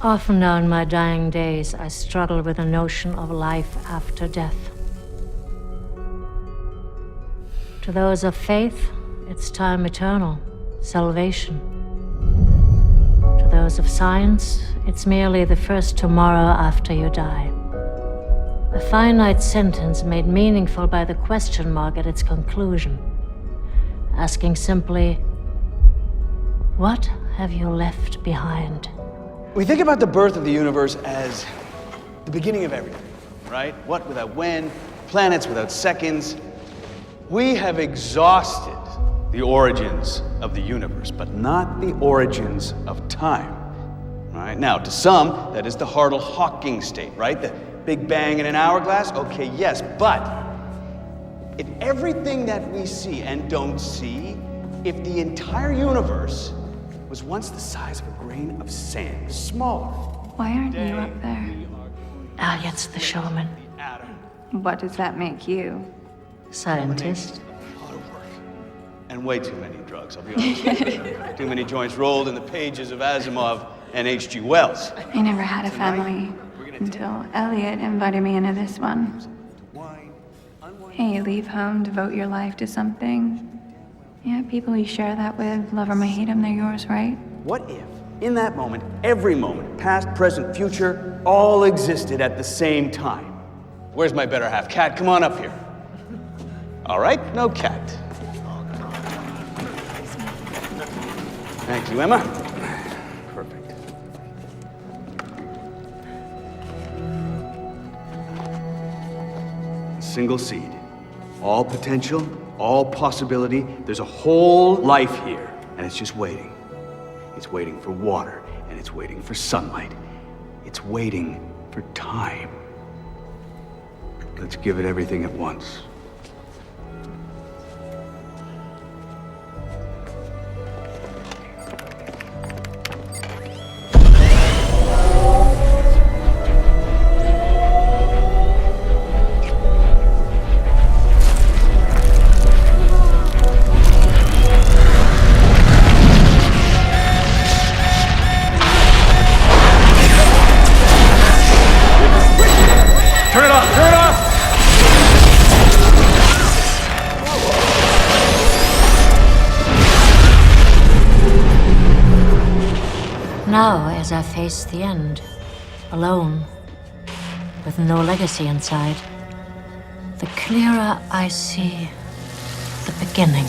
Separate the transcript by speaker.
Speaker 1: Often now in my dying days, I struggle with the notion of life after death. To those of faith, it's time eternal, salvation. To those of science, it's merely the first tomorrow after you die. A finite sentence made meaningful by the question mark at its conclusion, asking simply, what have you left behind?
Speaker 2: We think about the birth of the universe as the beginning of everything, right? What without when, planets without seconds. We have exhausted the origins of the universe, but not the origins of time, right? Now, to some, that is the Hartle-Hawking state, right? The Big Bang in an hourglass? Okay, yes, but if everything that we see and don't see, if the entire universe was once the size of a grain of sand, smaller.
Speaker 3: Why aren't you up there?
Speaker 1: Elliot's the showman.
Speaker 3: What does that make you?
Speaker 1: Scientist.
Speaker 2: A lot of work. And way too many drugs, I'll be honest. Too many joints rolled in the pages of Asimov and H.G. Wells.
Speaker 3: I never had a family until Elliot invited me into this one. Hey, you leave home, devote your life to something. Yeah, people you share that with, love them or hate them, they're yours, right?
Speaker 2: What if, in that moment, every moment, past, present, future, all existed at the same time? Where's my better half? Cat, come on up here. All right, no cat. Thank you, Emma. Perfect. A single seed. All potential, all possibility. There's a whole life here, and it's just waiting. It's waiting for water, and it's waiting for sunlight. It's waiting for time. Let's give it everything at once.
Speaker 1: Now, as I face the end, alone, with no legacy inside, the clearer I see the beginning.